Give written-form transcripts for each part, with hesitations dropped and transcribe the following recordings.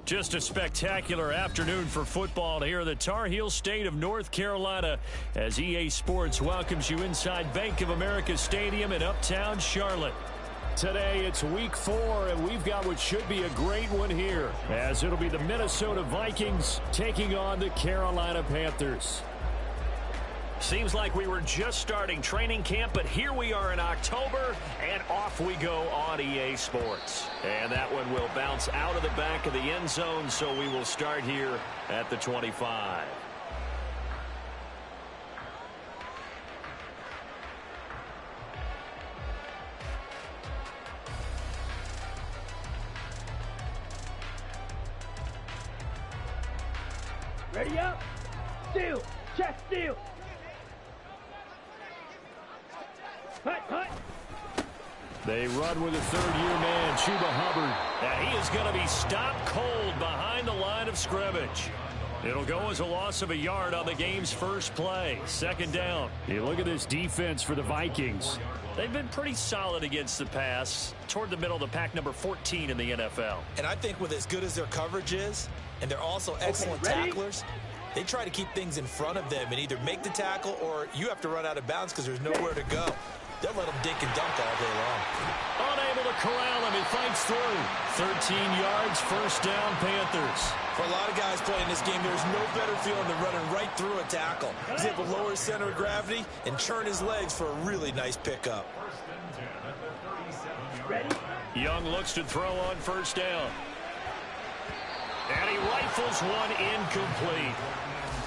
Just a spectacular afternoon for football here in the Tar Heel state of North Carolina as EA Sports welcomes you inside Bank of America Stadium in Uptown Charlotte. Today it's week 4, and we've got what should be a great one here, as it'll be the Minnesota Vikings taking on the Carolina Panthers. Seems like we were just starting training camp, but here we are in October, and off we go on EA Sports. And that one will bounce out of the back of the end zone, so we will start here at the 25. Ready up, steal, check, steal. Hut. They run with a third-year man, Chuba Hubbard. And he is going to be stopped cold behind the line of scrimmage. It'll go as a loss of a yard on the game's first play. Second down. You look at this defense for the Vikings. They've been pretty solid against the pass, toward the middle of the pack, number 14 in the NFL. And I think with as good as their coverage is, and they're also excellent tacklers, they try to keep things in front of them and either make the tackle or you have to run out of bounds because there's nowhere to go. They'll let him dink and dunk all day long. Unable to corral him. He fights through. 13 yards, first down, Panthers. For a lot of guys playing this game, there's no better feeling than running right through a tackle. He's able to lower his center of gravity and churn his legs for a really nice pickup. Young looks to throw on first down. And he rifles one incomplete.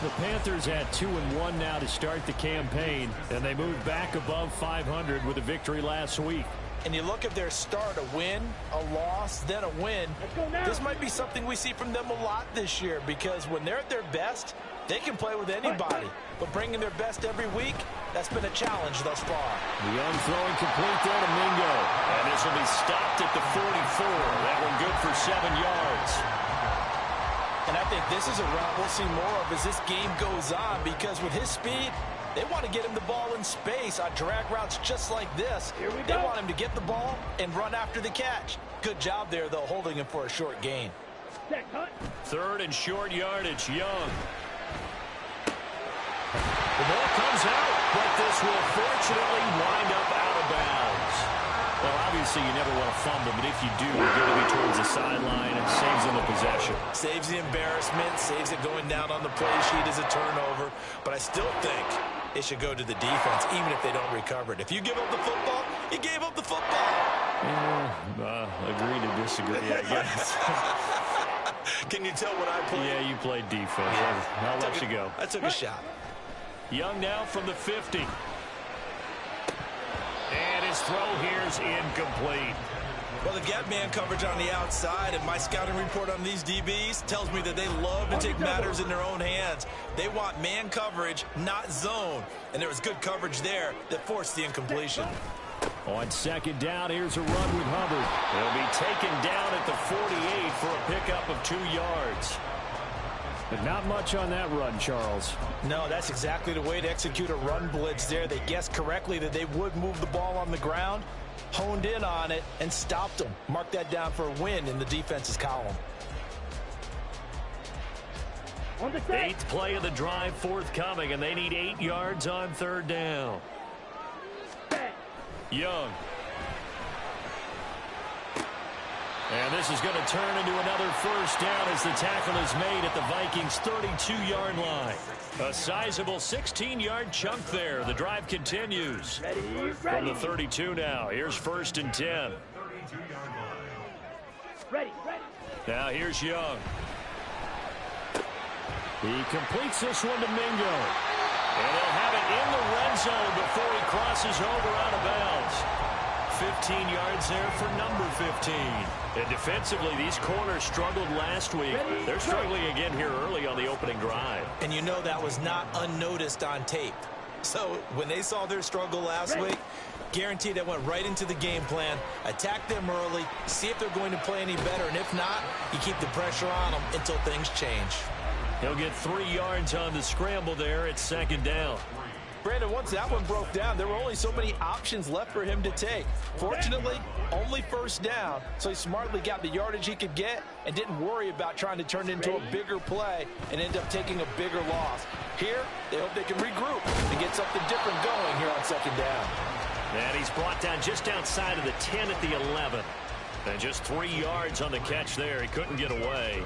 The Panthers at 2-1 now to start the campaign, and they move back above 500 with a victory last week. And you look at their start, a win, a loss, then a win. This might be something we see from them a lot this year because when they're at their best, they can play with anybody. But bringing their best every week, that's been a challenge thus far. Young throwing complete there to Mingo. And this will be stopped at the 44. That one good for 7 yards. And I think this is a route we'll see more of as this game goes on because with his speed, they want to get him the ball in space on drag routes just like this. They want him to get the ball and run after the catch. Good job there, though, holding him for a short gain. Third and short yardage, Young. The ball comes out, but this will fortunately wind up out of bounds. Well, obviously, you never want to fumble, but if you do, you're going to be towards the sideline and saves them the possession. Saves the embarrassment, saves it going down on the play sheet as a turnover. But I still think it should go to the defense, even if they don't recover it. If you give up the football, you gave up the football. Agree to disagree, I guess. Can you tell what I played? Yeah, you played defense. I'll let you go. I took a shot. Young now from the 50. And his throw here is incomplete. Well, the gap man coverage on the outside and my scouting report on these DBs tells me that they love to take matters in their own hands. They want man coverage, not zone. And there was good coverage there that forced the incompletion. On second down, here's a run with Hubbard. He'll be taken down at the 48 for a pickup of 2 yards. But not much on that run, Charles. No, that's exactly the way to execute a run blitz there. They guessed correctly that they would move the ball on the ground, honed in on it, and stopped them. Mark that down for a win in the defense's column. 8th play of the drive forthcoming, and they need 8 yards on third down. Young. And this is going to turn into another first down as the tackle is made at the Vikings' 32-yard line. A sizable 16-yard chunk there. The drive continues. From the 32 now. Here's first and 10. Now here's Young. He completes this one to Mingo. And he'll have it in the red zone before he crosses over out of bounds. 15 yards there for number 15. And defensively, these corners struggled last week. They're struggling again here early on the opening drive. And you know that was not unnoticed on tape. So when they saw their struggle last week, guaranteed that went right into the game plan. Attack them early, see if they're going to play any better. And if not, you keep the pressure on them until things change. He'll get 3 yards on the scramble there at second down. Brandon, once that one broke down, there were only so many options left for him to take. Fortunately, only first down, so he smartly got the yardage he could get and didn't worry about trying to turn it into a bigger play and end up taking a bigger loss. Here, they hope they can regroup and get something different going here on second down. And he's brought down just outside of the 10 at the 11. And just 3 yards on the catch there. He couldn't get away.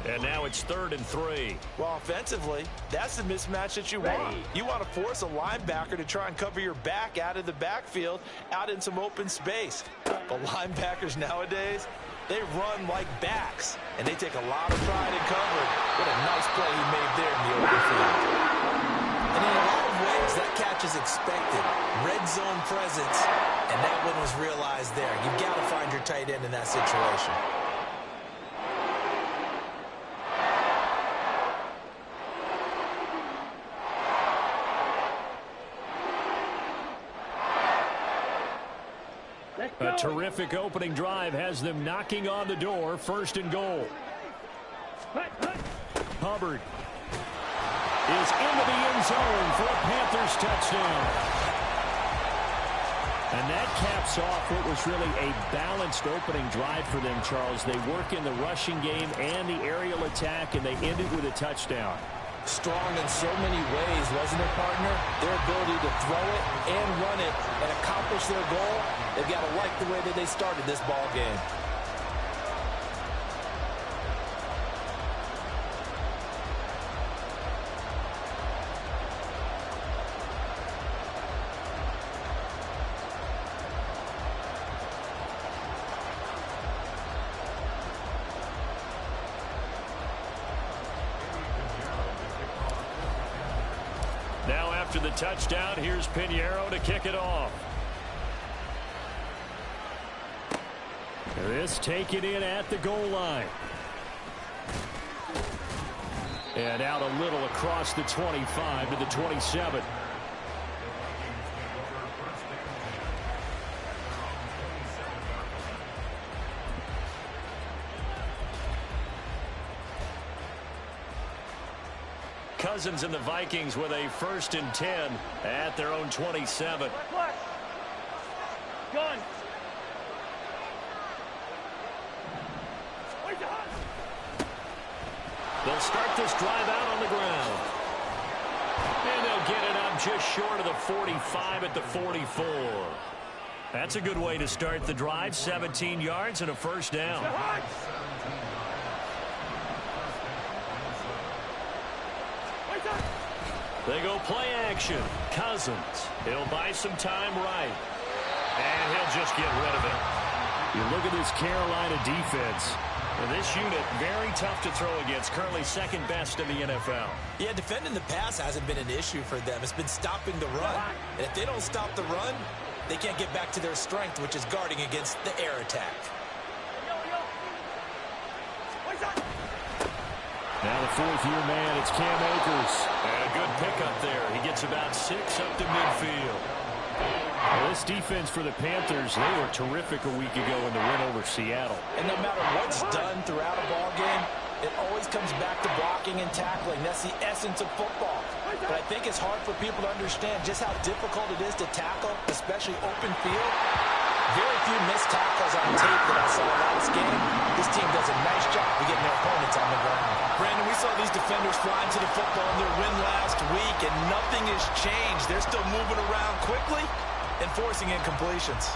And now it's 3rd and 3. Well, offensively, that's the mismatch that you want. You want to force a linebacker to try and cover your back out of the backfield, out in some open space. But linebackers nowadays, they run like backs, and they take a lot of pride in covering. What a nice play he made there in the open field. And in a lot of ways, that catch is expected. Red zone presence, and that one was realized there. You've got to find your tight end in that situation. A terrific opening drive has them knocking on the door. 1st and goal. Hubbard is into the end zone for a Panthers touchdown. And that caps off what was really a balanced opening drive for them, Charles. They work in the rushing game and the aerial attack, and they ended with a touchdown. Strong in so many ways, wasn't it, partner? Their ability to throw it and run it and accomplish their goal, they've got to like the way that they started this ball game. Now after the touchdown, here's Pinheiro to kick it off. This taken in at the goal line. And out a little across the 25 to the 27. Cousins and the Vikings with a 1st and 10 at their own 27. Gun. They'll start this drive out on the ground. And they'll get it up just short of the 45 at the 44. That's a good way to start the drive. 17 yards and a 1st down. They go play action. Cousins. He'll buy some time right. And he'll just get rid of it. You look at this Carolina defense. And this unit, very tough to throw against. Currently 2nd best in the NFL. Yeah, defending the pass hasn't been an issue for them. It's been stopping the run. And if they don't stop the run, they can't get back to their strength, which is guarding against the air attack. Now the 4th-year man, it's Cam Akers. And a good pickup there. He gets about 6 up to midfield. Well, this defense for the Panthers, they were terrific a week ago in the win over Seattle. And no matter what's done throughout a ball game, it always comes back to blocking and tackling. That's the essence of football. But I think it's hard for people to understand just how difficult it is to tackle, especially open field. Very few missed tackles on tape that I saw last game. This team does a nice job of getting their opponents on the ground. Brandon, we saw these defenders flying to the football in their win last week, and nothing has changed. They're still moving around quickly and forcing incompletions.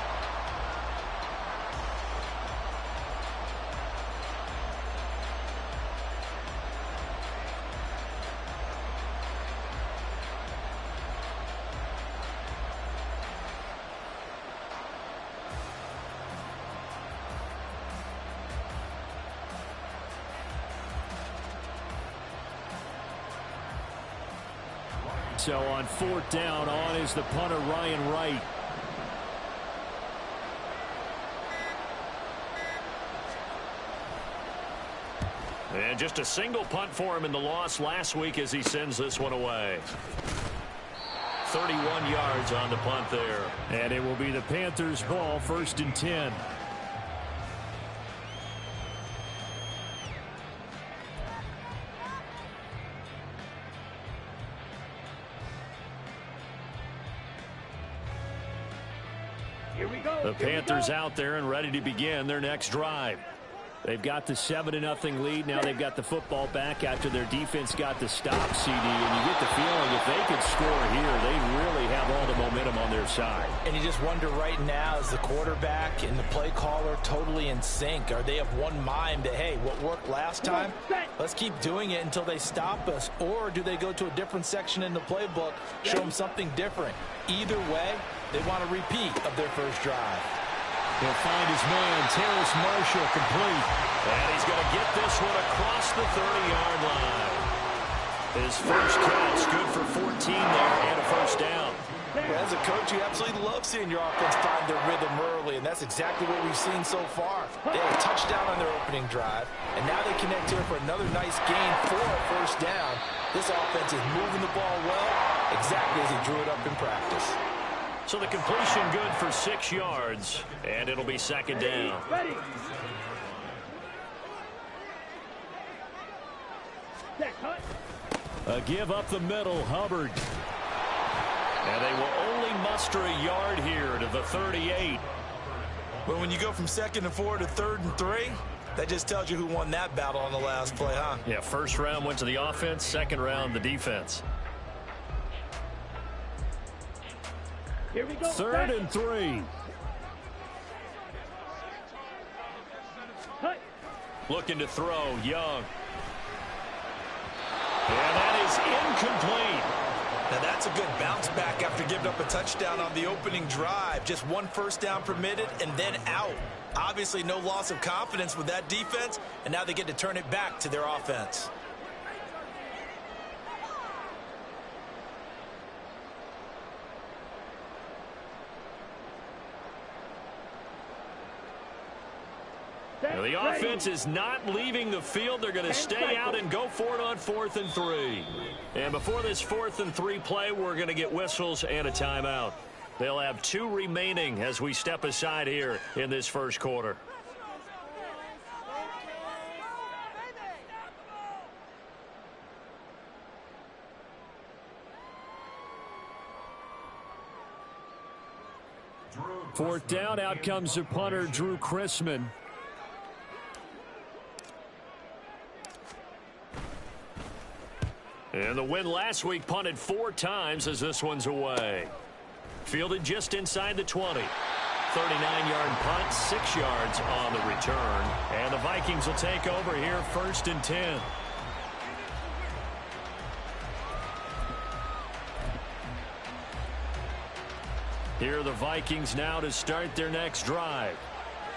So on 4th down, on is the punter, Ryan Wright. And just a single punt for him in the loss last week as he sends this one away. 31 yards on the punt there. And it will be the Panthers' ball, 1st and 10. Here we go. The Panthers out there and ready to begin their next drive. They've got the 7-0 lead. Now they've got the football back after their defense got the stop, CD. And you get the feeling if they could score here, they really have all the momentum on their side. And you just wonder right now, is the quarterback and the play caller totally in sync? Are they of one mind that, hey, what worked last time, let's keep doing it until they stop us? Or do they go to a different section in the playbook, show them something different? Either way, they want a repeat of their first drive. He'll find his man, Terrace Marshall, complete. And he's going to get this one across the 30-yard line. His first catch, good for 14 there and a first down. Well, as a coach, you absolutely love seeing your offense find their rhythm early, and that's exactly what we've seen so far. They had a touchdown on their opening drive, and now they connect here for another nice gain for a first down. This offense is moving the ball well, exactly as he drew it up in practice. So the completion good for 6 yards, and it'll be second down. Ready. A give up the middle, Hubbard. And they will only muster a yard here to the 38. But when you go from 2nd and 4 to 3rd and 3, that just tells you who won that battle on the last play, huh? Yeah, first round went to the offense, second round the defense. Here we go. 3rd and 3. Cut. Looking to throw, Young. And that is incomplete. Now that's a good bounce back after giving up a touchdown on the opening drive. Just one first down permitted and then out. Obviously no loss of confidence with that defense, and now they get to turn it back to their offense. The offense is not leaving the field. They're going to stay out and go for it on 4th and 3. And before this 4th and 3 play, we're going to get whistles and a timeout. They'll have 2 remaining as we step aside here in this first quarter. Fourth down, out comes the punter, Drew Chrisman. And the win last week punted 4 times as this one's away. Fielded just inside the 20. 39-yard punt, 6 yards on the return. And the Vikings will take over here 1st and 10. Here are the Vikings now to start their next drive.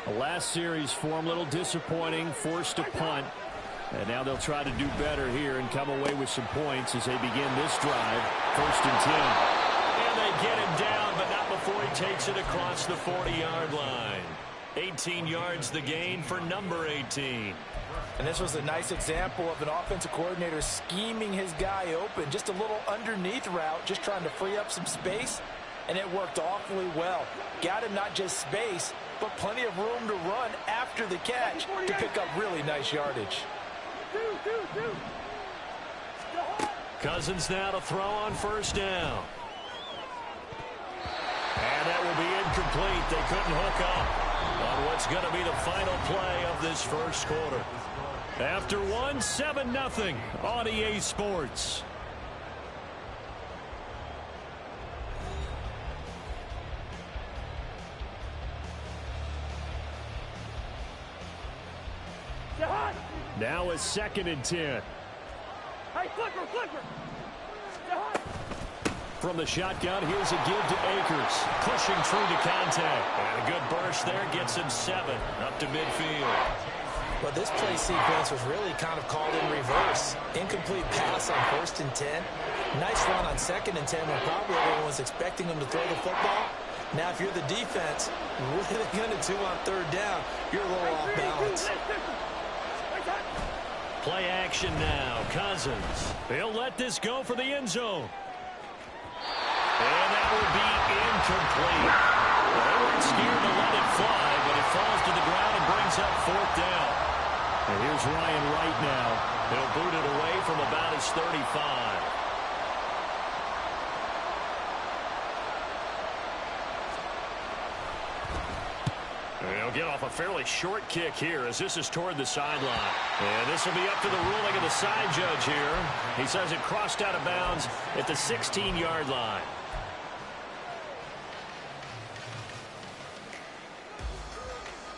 The last series form a little disappointing, forced to punt. And now they'll try to do better here and come away with some points as they begin this drive. 1st and 10. And they get him down, but not before he takes it across the 40-yard line. 18 yards the gain for number 18. And this was a nice example of an offensive coordinator scheming his guy open. Just a little underneath route, just trying to free up some space. And it worked awfully well. Got him not just space, but plenty of room to run after the catch to pick up really nice yardage. Cousins now to throw on 1st down. And that will be incomplete. They couldn't hook up on what's going to be the final play of this first quarter. After 7-0 on EA Sports. Now is 2nd and 10. Hey, flipper. From the shotgun, here's a give to Akers. Pushing through to contact. And a good burst there gets him 7 up to midfield. Well, this play sequence was really kind of called in reverse. Incomplete pass on 1st and 10. Nice run on 2nd and 10 when probably everyone was expecting him to throw the football. Now, if you're the defense, what are they going to do on 3rd down? You're a little off balance. Play action now. Cousins. He'll let this go for the end zone. And that will be incomplete. They weren't scared to let it fly, but it falls to the ground and brings up 4th down. And here's Ryan Wright now. He'll boot it away from about his 35. get off a fairly short kick here as this is toward the sideline. And this will be up to the ruling of the side judge here. He says it crossed out of bounds at the 16-yard line.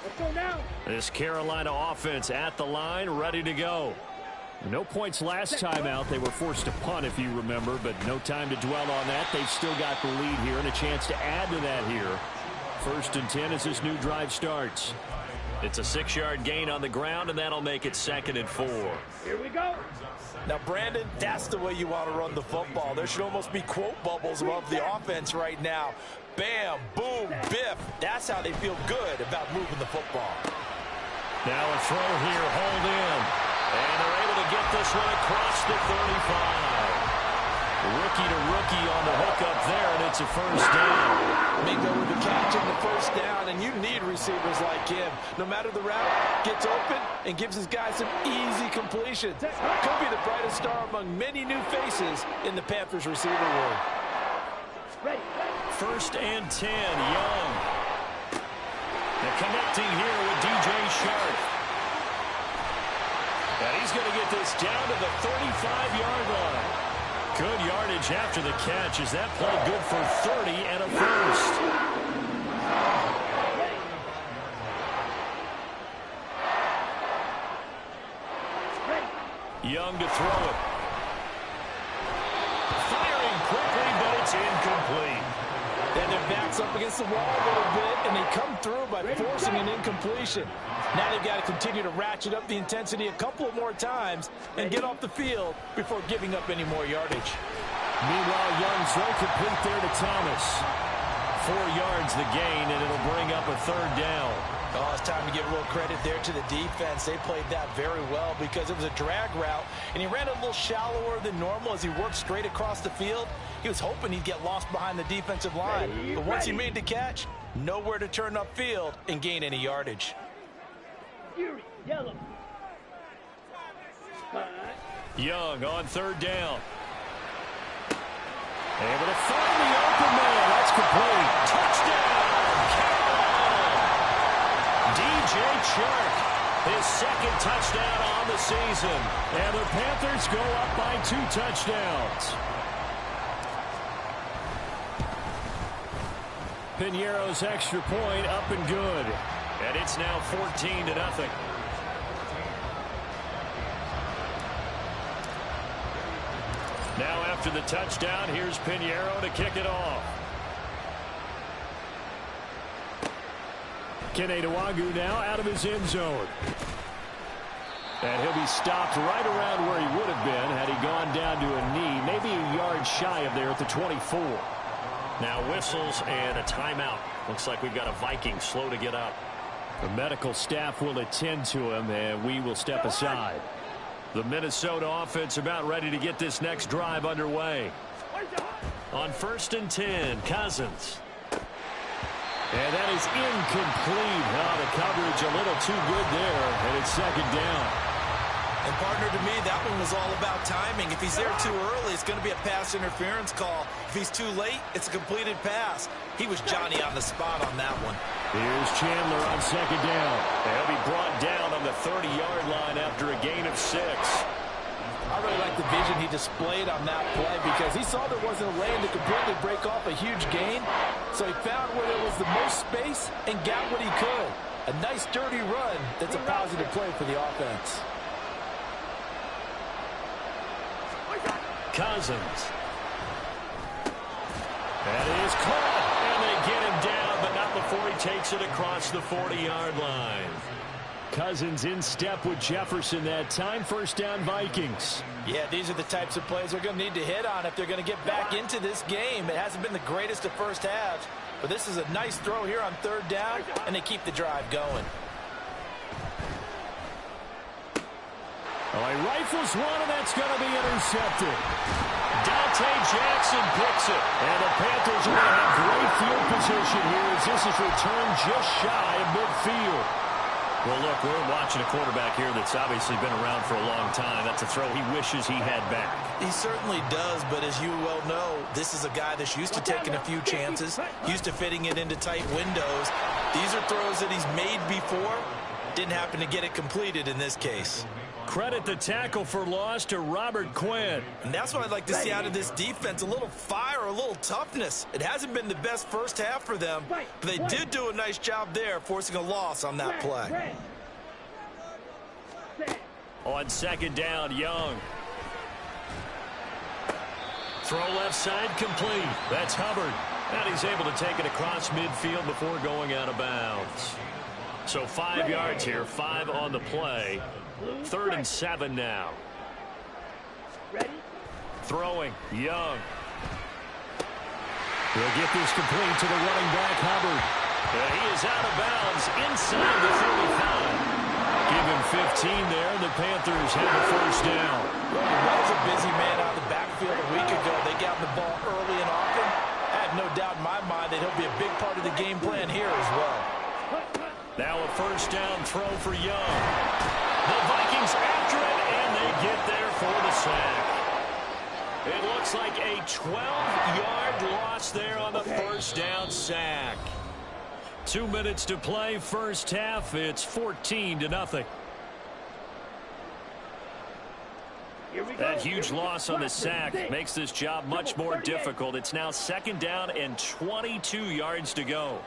Let's go now. This Carolina offense at the line, ready to go. No points last time out. They were forced to punt, if you remember, but no time to dwell on that. They've still got the lead here and a chance to add to that here. 1st and 10 as this new drive starts. It's a 6-yard gain on the ground, and that'll make it 2nd and 4. Here we go. Now, Brandon, that's the way you want to run the football. There should almost be quote bubbles above the offense right now. Bam, boom, biff. That's how they feel good about moving the football. Now a throw here, hold in. And they're able to get this one across the 35. Rookie to rookie on the hook up there, and it's a 1st down. Mingo with the catch and the 1st down, and you need receivers like him. No matter the route, gets open and gives his guys some easy completions. Could be the brightest star among many new faces in the Panthers receiver room. Ready. 1st and 10, Young. And connecting here with DJ Shark. And he's going to get this down to the 35-yard line. Good yardage after the catch. Is that play good for 30 and a 1st? Young to throw it. Firing quickly, but it's incomplete. And their back's up against the wall a little bit, and they come through by forcing an incompletion. Now they've got to continue to ratchet up the intensity a couple of more times and get off the field before giving up any more yardage. Meanwhile, Young throw complete there to Thomas. 4 yards the gain, and it'll bring up a 3rd down. Oh, it's time to give a little credit there to the defense. They played that very well because it was a drag route, and he ran a little shallower than normal as he worked straight across the field. He was hoping he'd get lost behind the defensive line, but once he made the catch, nowhere to turn upfield and gain any yardage. Fury, yellow. Young on 3rd down. Able to find the open man. That's complete. Touchdown, Carolina. DJ Chark, his 2nd touchdown on the season. And the Panthers go up by 2 touchdowns. Piñeiro's extra point up and good. And it's now 14-0. Now after the touchdown, here's Piñeiro to kick it off. Kene Nwangwu now out of his end zone. And he'll be stopped right around where he would have been had he gone down to a knee, maybe a yard shy of there at the 24. Now whistles and a timeout. Looks like we've got a Viking slow to get up. The medical staff will attend to him, and we will step aside. The Minnesota offense about ready to get this next drive underway. On 1st and 10, Cousins. And that is incomplete. Oh, the coverage a little too good there, and it's 2nd down. And partner, to me, that one was all about timing. If he's there too early, it's going to be a pass interference call. If he's too late, it's a completed pass. He was Johnny on the spot on that one. Here's Chandler on 2nd down. They'll be brought down on the 30-yard line after a gain of 6. I really like the vision he displayed on that play because he saw there wasn't a lane to completely break off a huge gain. So he found where there was the most space and got what he could. A nice, dirty run that's a positive play for the offense. Cousins. That is caught, and they get him down, but not before he takes it across the 40-yard line. Cousins in step with Jefferson that time. 1st down, Vikings. Yeah, these are the types of plays they're going to need to hit on if they're going to get back into this game. It hasn't been the greatest of first halves, but this is a nice throw here on 3rd down, and they keep the drive going. Oh, he rifles one, and that's going to be intercepted. Dante Jackson picks it. And the Panthers are going to have great field position here as this is returned just shy of midfield. Well, look, we're watching a quarterback here that's obviously been around for a long time. That's a throw he wishes he had back. He certainly does, but as you well know, this is a guy that's used to taking a few chances, used to fitting it into tight windows. These are throws that he's made before. Didn't happen to get it completed in this case. Credit the tackle for loss to Robert Quinn. And that's what I'd like to see out of this defense, a little fire, a little toughness. It hasn't been the best first half for them, but they did do a nice job there, forcing a loss on that play. On second down, Young. Throw left side complete. That's Hubbard. And he's able to take it across midfield before going out of bounds. So 5 yards here, 5 on the play. 3rd and 7 now. Throwing, Young. He'll get this complete to the running back, Hubbard. And he is out of bounds inside the 35. Give him 15 there, and the Panthers have a first down. Well, he was a busy man out of the backfield a week ago. They got the ball early and often. I have no doubt in my mind that he'll be a big part of the game plan here as well. Now a first down throw for Young. The Vikings after it, and they get there for the sack. It looks like a 12-yard loss there on the first down sack. 2 minutes to play, first half. It's 14-0. That huge loss on the sack makes this job much more difficult. It's now 2nd down and 22 yards to go.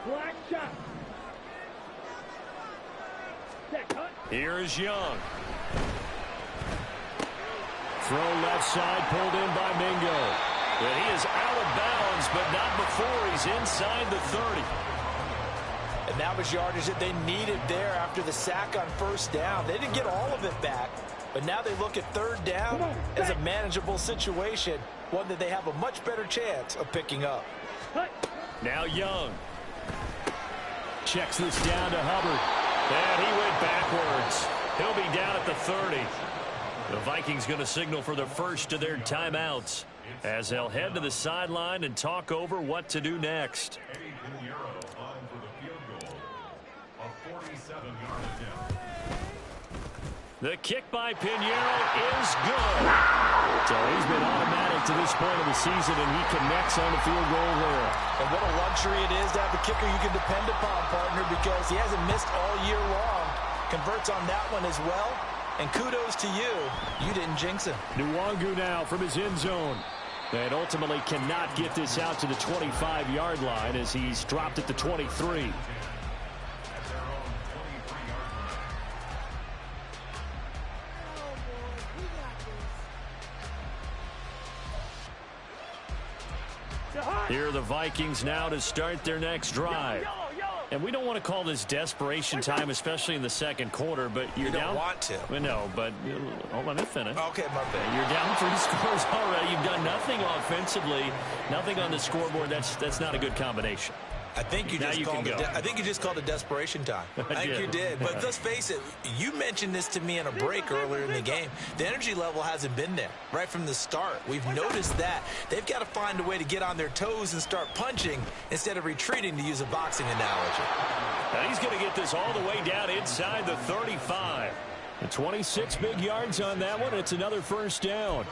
Here is Young. Throw left side, pulled in by Mingo. And he is out of bounds, but not before he's inside the 30. And that was yardage that they needed there after the sack on first down. They didn't get all of it back, but now they look at 3rd down as a manageable situation, one that they have a much better chance of picking up. Now Young. Checks this down to Hubbard. And he went backwards. He'll be down at the 30. The Vikings going to signal for the first of their timeouts as they'll head to the sideline and talk over what to do next. The kick by Pinheiro is good. So he's been automatic to this point of the season, and he connects on the field goal there. And what a luxury it is to have a kicker you can depend upon, partner, because he hasn't missed all year long. Converts on that one as well. And kudos to you. You didn't jinx him. Nwangu now from his end zone. And ultimately cannot get this out to the 25-yard line as he's dropped at the 23. Here are the Vikings now to start their next drive. And we don't want to call this desperation time, especially in the second quarter, but you're down. You don't want to. Well, no, but let me finish. Okay, my bad. You're down 3 scores already. You've done nothing offensively, nothing on the scoreboard. That's not a good combination. I think you just called it desperation time. I think you did. But let's face it, you mentioned this to me in a break earlier in the game. The energy level hasn't been there right from the start. We've noticed that. They've got to find a way to get on their toes and start punching instead of retreating, to use a boxing analogy. Now he's going to get this all the way down inside the 35. And 26 big yards on that one. It's another first down.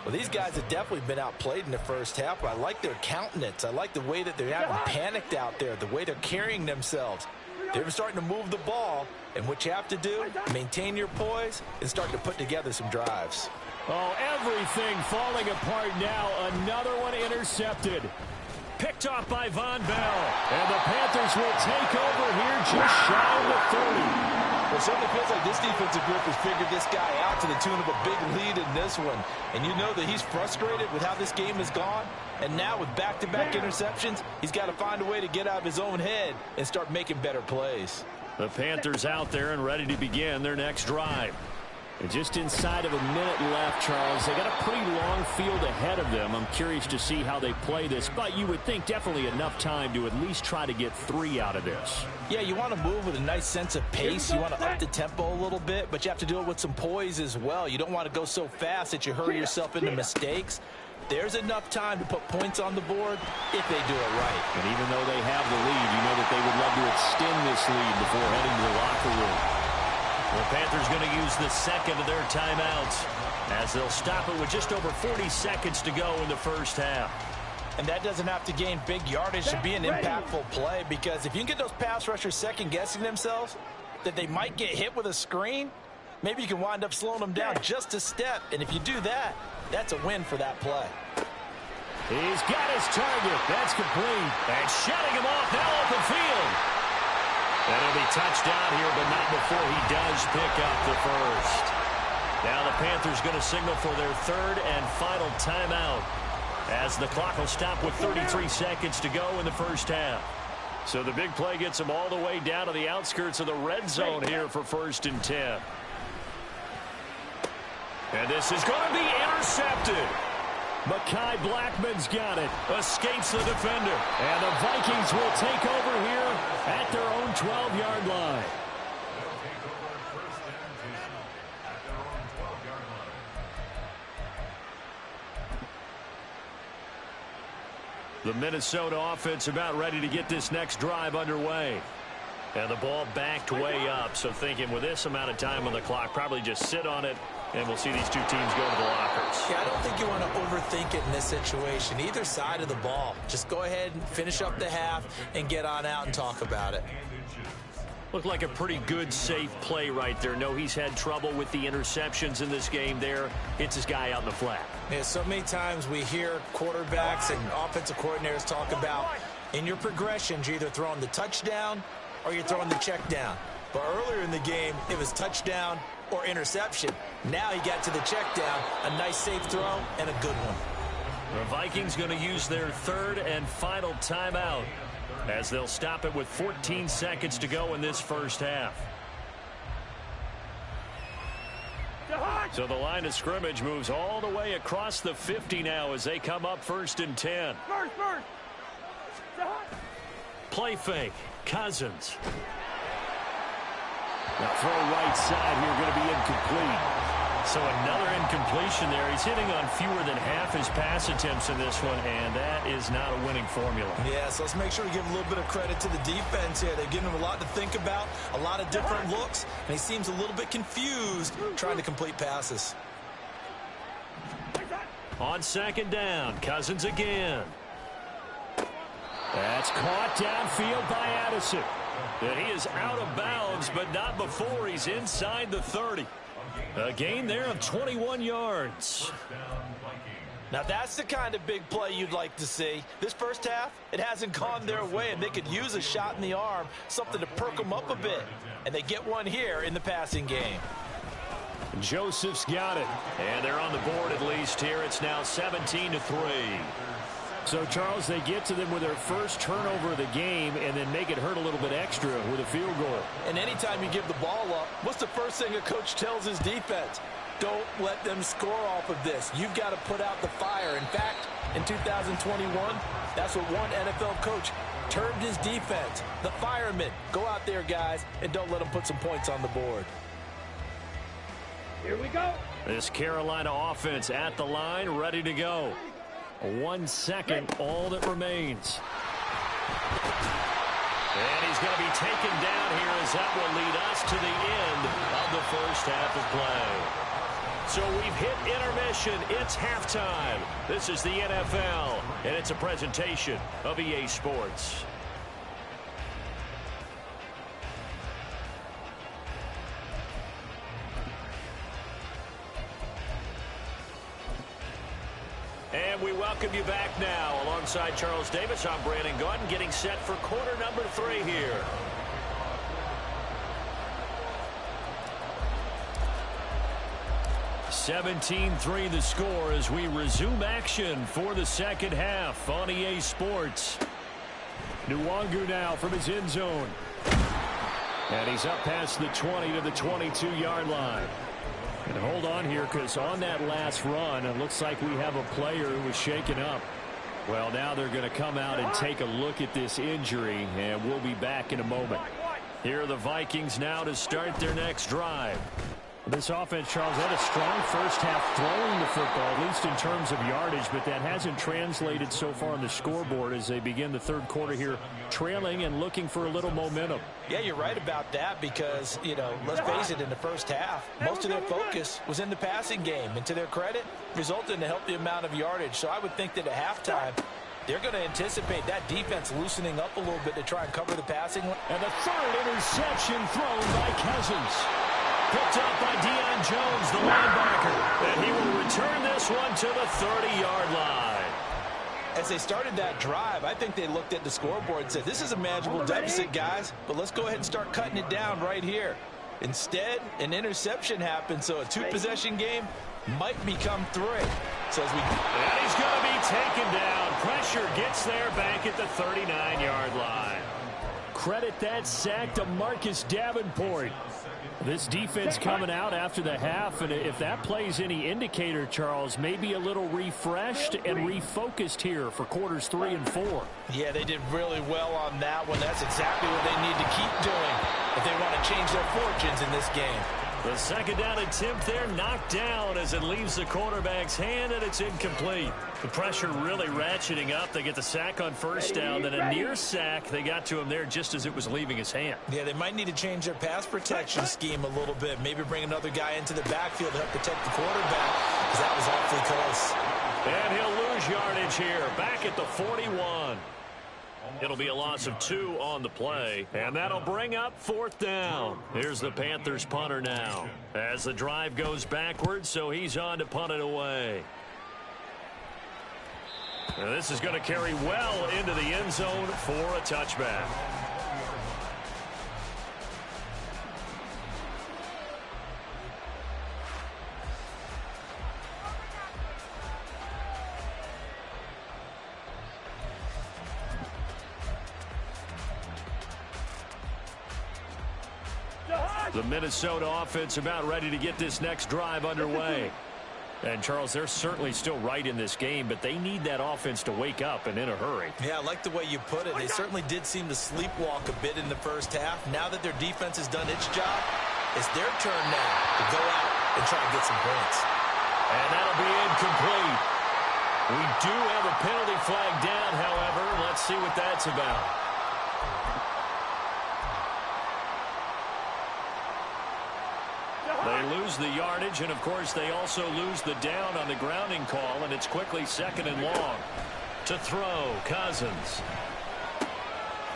Well, these guys have definitely been outplayed in the first half, but I like their countenance. I like the way that they haven't panicked out there, the way they're carrying themselves. They're starting to move the ball, and what you have to do, maintain your poise and start to put together some drives. Oh, everything falling apart now. Another one intercepted. Picked off by Von Bell. And the Panthers will take over here just shy of the 30. Well, it certainly feels like this defensive group has figured this guy out to the tune of a big lead in this one. And you know that he's frustrated with how this game has gone. And now with back-to-back interceptions, he's got to find a way to get out of his own head and start making better plays. The Panthers out there and ready to begin their next drive. And just inside of a minute left, Charles. They got a pretty long field ahead of them. I'm curious to see how they play this, but you would think definitely enough time to at least try to get 3 out of this. Yeah, you want to move with a nice sense of pace. You want to up the tempo a little bit, but you have to do it with some poise as well. You don't want to go so fast that you hurry yourself into mistakes. There's enough time to put points on the board if they do it right. And even though they have the lead, you know that they would love to extend this lead before heading to the locker room. The Panthers going to use the second of their timeouts as they'll stop it with just over 40 seconds to go in the first half. And that doesn't have to gain big yardage to be an impactful play, because if you can get those pass rushers second-guessing themselves that they might get hit with a screen, maybe you can wind up slowing them down just a step. And if you do that, that's a win for that play. He's got his target. That's complete. And shutting him off now open field. And it'll be touchdown here, but not before he does pick up the first. Now the Panthers going to signal for their third and final timeout, as the clock will stop with 33 seconds to go in the first half. So the big play gets them all the way down to the outskirts of the red zone here for 1st and 10. And this is going to be intercepted. Mekhi Blackmon's got it. Escapes the defender. And the Vikings will take over here at their own 12-yard line. The Minnesota offense about ready to get this next drive underway. And the ball backed way up, so thinking with this amount of time on the clock, probably just sit on it, and we'll see these two teams go to the lockers. Yeah, I don't think you want to overthink it in this situation. Either side of the ball. Just go ahead and finish up the half and get on out and talk about it. Looked like a pretty good, safe play right there. No, he's had trouble with the interceptions in this game there. Hits his guy out in the flat. Yeah, so many times we hear quarterbacks and offensive coordinators talk about in your progressions, you're either throwing the touchdown or you're throwing the check down. But earlier in the game, it was touchdown or interception. Now he got to the check down, a nice safe throw, and a good one. The Vikings going to use their third and final timeout, as they'll stop it with 14 seconds to go in this first half. So the line of scrimmage moves all the way across the 50 now as they come up 1st and 10. Play fake. Cousins. Now throw right side here, going to be incomplete. So another incompletion there. He's hitting on fewer than half his pass attempts in this one, and that is not a winning formula. Yeah, so let's make sure we give a little bit of credit to the defense here. They're giving him a lot to think about, a lot of different looks, and he seems a little bit confused trying to complete passes. On 2nd down, Cousins again. That's caught downfield by Addison. And he is out of bounds, but not before he's inside the 30. A gain there of 21 yards. Now that's the kind of big play you'd like to see. This first half, it hasn't gone their way, and they could use a shot in the arm, something to perk them up a bit. And they get one here in the passing game. Joseph's got it. And they're on the board at least here. It's now 17-3. So, Charles, they get to them with their first turnover of the game and then make it hurt a little bit extra with a field goal. And anytime you give the ball up, what's the first thing a coach tells his defense? Don't let them score off of this. You've got to put out the fire. In fact, in 2021, that's what one NFL coach termed his defense. The firemen. Go out there, guys, and don't let them put some points on the board. Here we go. This Carolina offense at the line, ready to go. 1 second, all that remains. And he's going to be taken down here as that will lead us to the end of the first half of play. So we've hit intermission. It's halftime. This is the NFL, and it's a presentation of EA Sports. And we welcome you back now. Alongside Charles Davis, I'm Brandon Gaudin, getting set for quarter number 3 here. (17-3) the score as we resume action for the second half on EA Sports. Nwangu now from his end zone. And he's up past the 20 to the 22-yard line. And hold on here, because on that last run, it looks like we have a player who was shaken up. Well, now they're going to come out and take a look at this injury, and we'll be back in a moment. Here are the Vikings now to start their next drive. This offense, Charles, had a strong first half throwing the football, at least in terms of yardage, but that hasn't translated so far on the scoreboard as they begin the third quarter here, trailing and looking for a little momentum. Yeah, you're right about that because, you know, let's face it, in the first half, most of their focus was in the passing game. And to their credit, resulted in a healthy amount of yardage. So I would think that at halftime, they're going to anticipate that defense loosening up a little bit to try and cover the passing. And the third interception thrown by Cousins. Picked up by Deion Jones, the linebacker. And he will return this one to the 30-yard line. As they started that drive, I think they looked at the scoreboard and said, this is a manageable deficit, guys, but let's go ahead and start cutting it down right here. Instead, an interception happened, so a two-possession game might become three. So as and he's going to be taken down. Pressure gets there back at the 39-yard line. Credit that sack to Marcus Davenport. This defense coming out after the half, and if that plays any indicator, Charles, maybe a little refreshed and refocused here for quarters 3 and 4. Yeah, they did really well on that one. That's exactly what they need to keep doing if they want to change their fortunes in this game. The second down attempt there knocked down as it leaves the quarterback's hand, and it's incomplete. The pressure really ratcheting up. They get the sack on first down, then a near sack. They got to him there just as it was leaving his hand. Yeah, they might need to change their pass protection scheme a little bit. Maybe bring another guy into the backfield to help protect the quarterback, because that was awfully close. And he'll lose yardage here, back at the 41. It'll be a loss of 2 on the play, and that'll bring up fourth down. Here's the Panthers punter now as the drive goes backwards, so he's on to punt it away. And this is going to carry well into the end zone for a touchback. The Minnesota offense about ready to get this next drive underway. And, Charles, they're certainly still right in this game, but they need that offense to wake up and in a hurry. Yeah, I like the way you put it. They certainly did seem to sleepwalk a bit in the first half. Now that their defense has done its job, it's their turn now to go out and try and get some points. And that'll be incomplete. We do have a penalty flag down, however. Let's see what that's about. They lose the yardage, and, of course, they also lose the down on the grounding call, and it's quickly second and long. To throw, Cousins.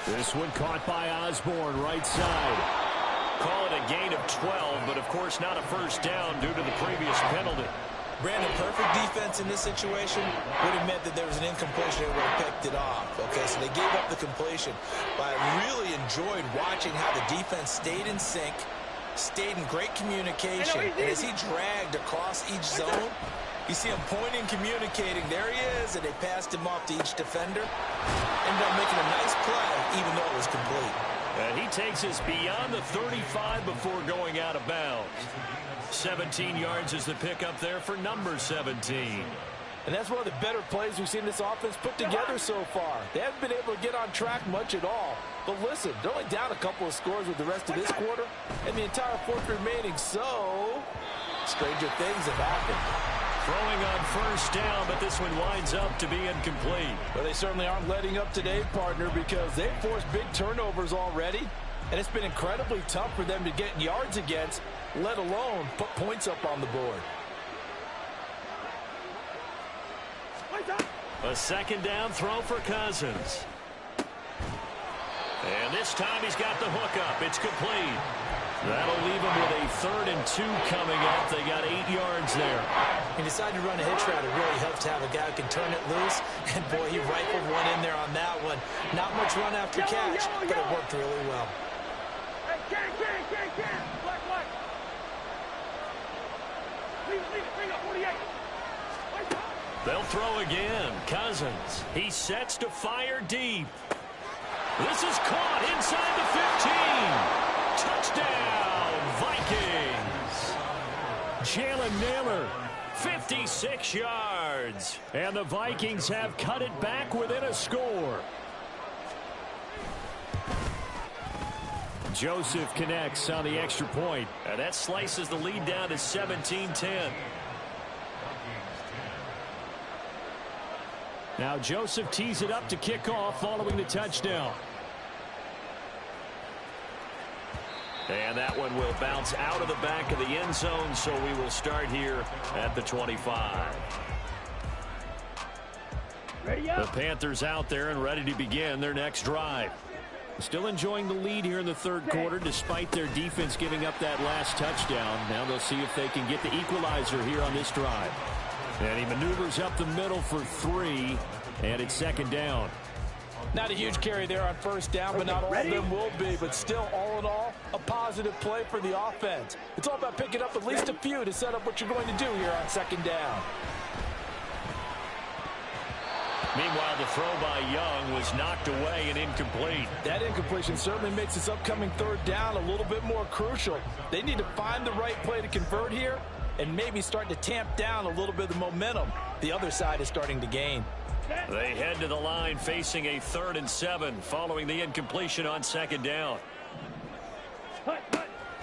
This one caught by Osborne, right side. Call it a gain of 12, but, of course, not a first down due to the previous penalty. Brandon, perfect defense in this situation would have meant that there was an incompletion and would have picked it off. Okay, so they gave up the completion. But I really enjoyed watching how the defense stayed in sync, stayed in great communication, and as he dragged across each zone, you see him pointing, communicating. There he is, and they passed him off to each defender. Ended up making a nice play, even though it was complete. And he takes us beyond the 35 before going out of bounds. 17 yards is the pickup there for number 17. And that's one of the better plays we've seen this offense put together so far. They haven't been able to get on track much at all. But listen, they're only down a couple of scores with the rest of this quarter and the entire fourth remaining. So, stranger things have happened. Throwing on first down, but this one winds up to be incomplete. Well, they certainly aren't letting up today, partner, because they've forced big turnovers already. And it's been incredibly tough for them to get yards against, let alone put points up on the board. A second down throw for Cousins. And this time he's got the hook up. It's complete. That'll leave him with a 3rd and 2 coming up. They got 8 yards there. He decided to run a hitch route. It really helps to have a guy who can turn it loose. And, boy, he rifled one in there on that one. Not much run after catch, but it worked really well. Black. Leave it, 48. They'll throw again. Cousins. He sets to fire deep. This is caught inside the 15. Touchdown, Vikings. Jalen Nailor, 56 yards. And the Vikings have cut it back within a score. Joseph connects on the extra point. And that slices the lead down to 17-10. Now Joseph tees it up to kick off following the touchdown. And that one will bounce out of the back of the end zone, so we will start here at the 25. The Panthers out there and ready to begin their next drive. Still enjoying the lead here in the third quarter despite their defense giving up that last touchdown. Now they'll see if they can get the equalizer here on this drive. And he maneuvers up the middle for 3, and it's second down. Not a huge carry there on first down, but not all of them will be. But still, all in all, a positive play for the offense. It's all about picking up at least a few to set up what you're going to do here on second down. Meanwhile, the throw by Young was knocked away and incomplete. That incompletion certainly makes this upcoming third down a little bit more crucial. They need to find the right play to convert here and maybe start to tamp down a little bit of the momentum the other side is starting to gain. They head to the line facing a 3rd and 7 following the incompletion on second down.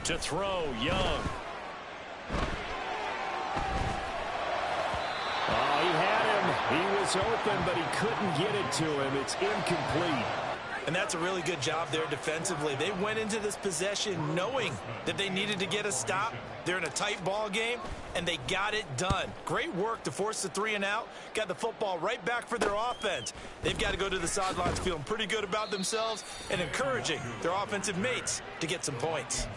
To throw, Young. Oh, he had him. He was open, but he couldn't get it to him. It's incomplete. And that's a really good job there defensively. They went into this possession knowing that they needed to get a stop. They're in a tight ball game, and they got it done. Great work to force the 3 and out. Got the football right back for their offense. They've got to go to the sidelines feeling pretty good about themselves and encouraging their offensive mates to get some points.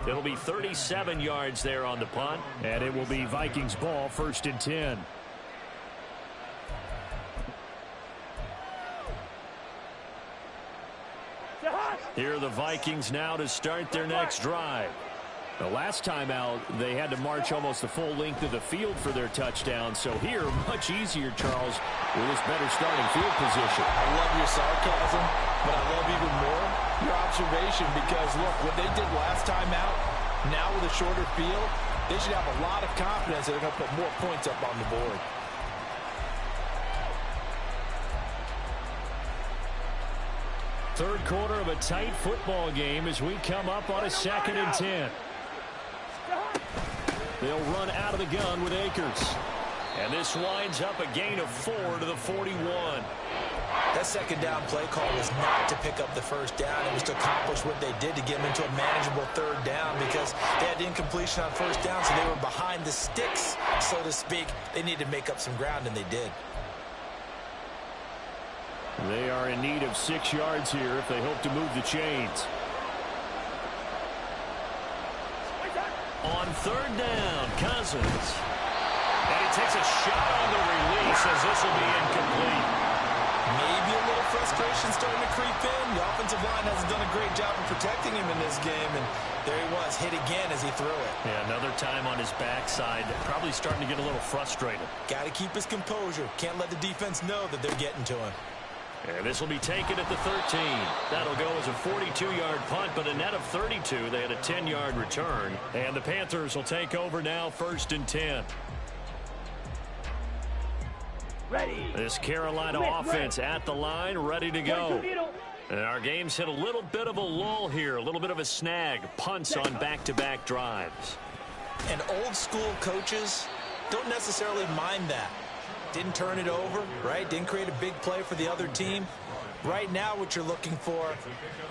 It'll be 37 yards there on the punt, and it will be Vikings ball, 1st and 10. Here are the Vikings now to start their next drive. The last time out, they had to march almost the full length of the field for their touchdown. So here, much easier, Charles, with this better starting field position. I love your sarcasm, but I love even more your observation because, look, what they did last time out, now with a shorter field, they should have a lot of confidence that they're going to put more points up on the board. Third quarter of a tight football game as we come up on a 2nd and 10. They'll run out of the gun with Akers. And this winds up a gain of 4 to the 41. That second down play call was not to pick up the first down. It was to accomplish what they did to get them into a manageable third down because they had incompletion on first down, so they were behind the sticks, so to speak. They needed to make up some ground, and they did. They are in need of 6 yards here if they hope to move the chains. On third down, Cousins. And he takes a shot on the release as this will be incomplete. Maybe a little frustration starting to creep in. The offensive line hasn't done a great job of protecting him in this game, and there he was, hit again as he threw it. Yeah, another time on his backside, probably starting to get a little frustrated. Got to keep his composure. Can't let the defense know that they're getting to him. And this will be taken at the 13. That'll go as a 42-yard punt, but a net of 32. They had a 10-yard return. And the Panthers will take over now, 1st and 10. Ready. This Carolina offense at the line, ready to go. And our game's hit a little bit of a lull here, a little bit of a snag. Punts on back-to-back drives. And old-school coaches don't necessarily mind that. Didn't turn it over, right? Didn't create a big play for the other team. Right now what you're looking for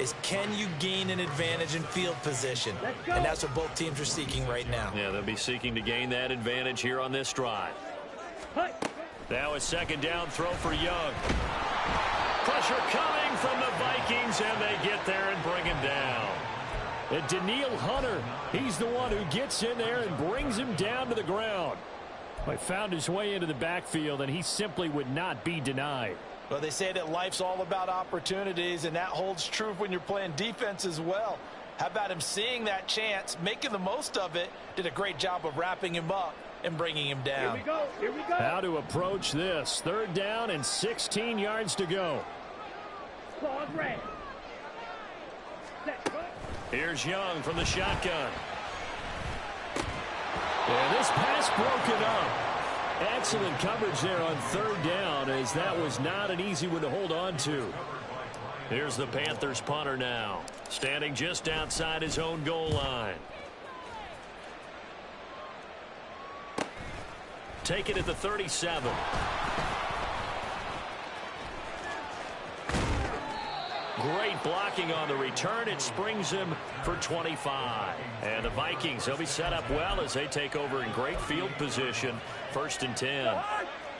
is can you gain an advantage in field position? And that's what both teams are seeking right now. Yeah, they'll be seeking to gain that advantage here on this drive. Now a second down throw for Young. Pressure coming from the Vikings, and they get there and bring him down. And Danielle Hunter, he's the one who gets in there and brings him down to the ground. He found his way into the backfield, and he simply would not be denied. Well, they say that life's all about opportunities, and that holds true when you're playing defense as well. How about him seeing that chance, making the most of it, did a great job of wrapping him up and bringing him down. Here we go. Here we go. How to approach this. 3rd down and 16 yards to go. Claws red. Set. Here's Young from the shotgun. And this pass broken up. Excellent coverage there on 3rd down, as that was not an easy one to hold on to. Here's the Panthers punter now, standing just outside his own goal line. Take it at the 37. Great blocking on the return. It springs him for 25. And the Vikings, they'll be set up well as they take over in great field position. 1st and 10.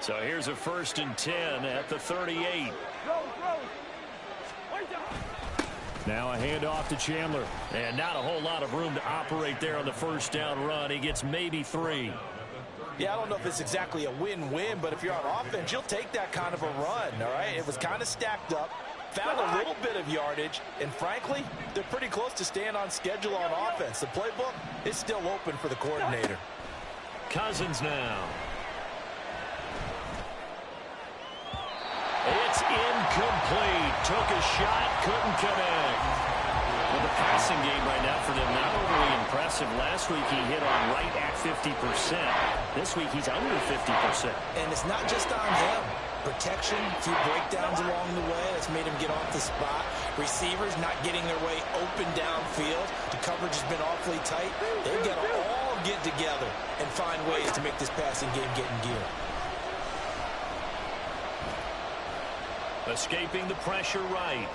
So here's a 1st and 10 at the 38. Now a handoff to Chandler. And not a whole lot of room to operate there on the first down run. He gets maybe 3. Yeah, I don't know if it's exactly a win-win, but if you're on offense, you'll take that kind of a run, all right? It was kind of stacked up. Found a little bit of yardage, and frankly, they're pretty close to staying on schedule on offense. The playbook is still open for the coordinator. Cousins now. It's incomplete. Took a shot, couldn't connect. Well, the passing game right now for them, not overly impressive. Last week he hit on right at 50%. This week he's under 50%. And it's not just on him. Protection, a few breakdowns along the way. That's made him get off the spot. Receivers not getting their way open downfield. The coverage has been awfully tight. They've got to all get together and find ways to make this passing game get in gear. Escaping the pressure right.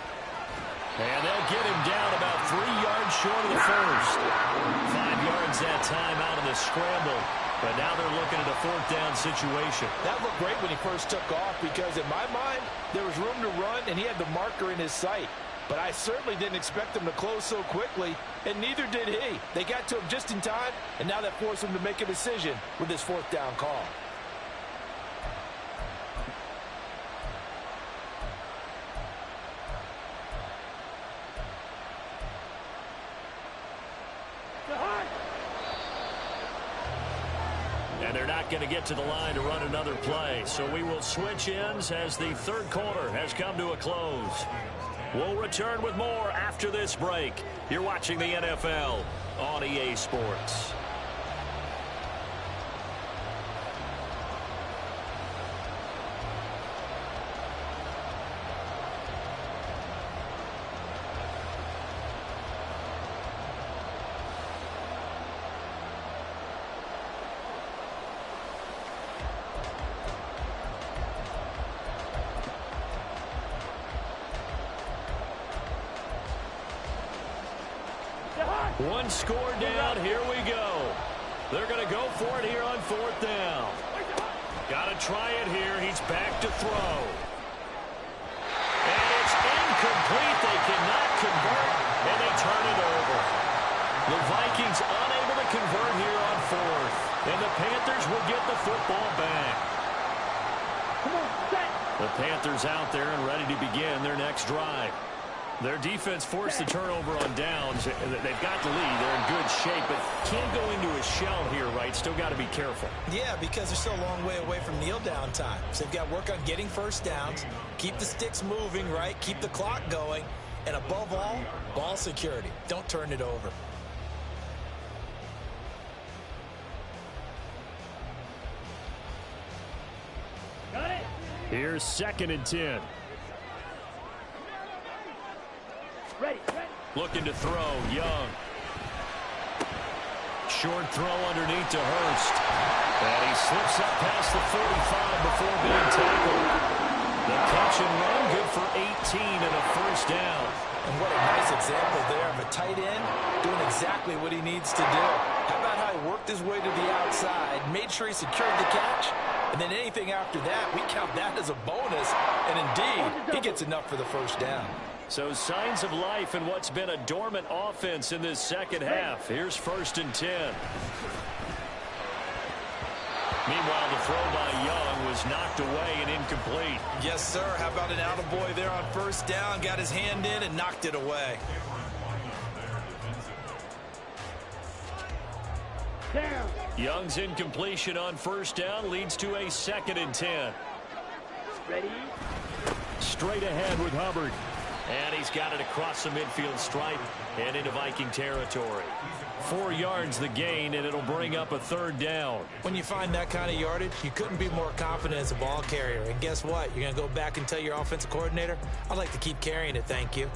And they'll get him down about 3 yards short of the first. 5 yards that time out of the scramble. But now they're looking at a 4th down situation. That looked great when he first took off because in my mind, there was room to run and he had the marker in his sight. But I certainly didn't expect him to close so quickly, and neither did he. They got to him just in time, and now that forced him to make a decision with his 4th down call. And they're not going to get to the line to run another play. So we will switch ends as the 3rd quarter has come to a close. We'll return with more after this break. You're watching the NFL on EA Sports. One score down. Here we go. They're going to go for it here on 4th down. Got to try it here. He's back to throw. And it's incomplete. They cannot convert, and they turn it over. The Vikings unable to convert here on 4th. And the Panthers will get the football back. Come on, set. The Panthers out there and ready to begin their next drive. Their defense forced the turnover on downs. They've got the lead. They're in good shape, but can't go into a shell here, right? Still got to be careful. Yeah, because they're still a long way away from kneel down time. So they've got to work on getting 1st downs, keep the sticks moving, right? Keep the clock going, and above all, ball security. Don't turn it over. Got it. Here's 2nd and 10. Ready. Looking to throw, Young. Short throw underneath to Hurst. And he slips up past the 45 before being tackled. The catch and run, good for 18 and a 1st down. And what a nice example there of a tight end doing exactly what he needs to do. How about how he worked his way to the outside, made sure he secured the catch, and then anything after that, we count that as a bonus. And indeed, he gets enough for the 1st down. So signs of life in what's been a dormant offense in this 2nd half. Here's 1st and 10. Meanwhile, the throw by Young was knocked away and incomplete. Yes, sir. How about an attaboy there on 1st down? Got his hand in and knocked it away. Down. Young's incompletion on 1st down leads to a 2nd and 10. Ready. Straight ahead with Hubbard. And he's got it across the midfield stripe and into Viking territory. 4 yards the gain, and it'll bring up a 3rd down. When you find that kind of yardage, you couldn't be more confident as a ball carrier. And guess what? You're going to go back and tell your offensive coordinator, I'd like to keep carrying it, thank you.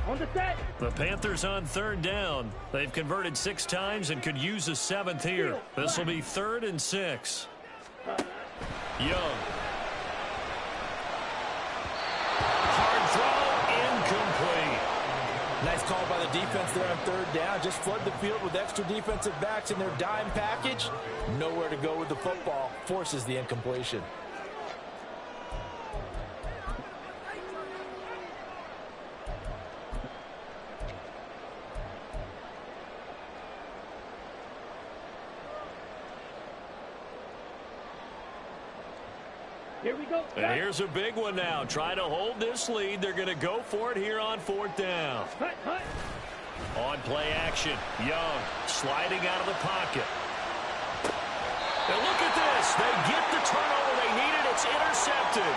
On the set. The Panthers on 3rd down. They've converted 6 times and could use a 7th here. This will be 3rd and 6. Young. Hard throw, incomplete. Nice call by the defense there on 3rd down. Just flood the field with extra defensive backs in their dime package. Nowhere to go with the football. Forces the incompletion. Here we go. And here's a big one now. Try to hold this lead. They're going to go for it here on 4th down. Hut, hut. On play action. Young sliding out of the pocket. And look at this. They get the turnover they needed. It's intercepted.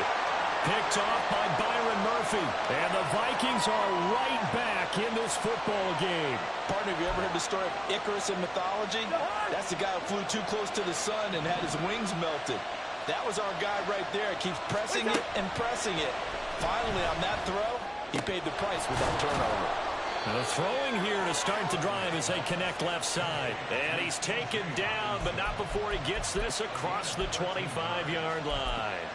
Picked off by Byron Murphy. And the Vikings are right back in this football game. Partner, have you ever heard the story of Icarus in mythology? That's the guy who flew too close to the sun and had his wings melted. That was our guy right there. Keeps pressing it and pressing it. Finally, on that throw, he paid the price with that turnover. And the throwing here to start the drive as they connect left side. And he's taken down, but not before he gets this across the 25-yard line.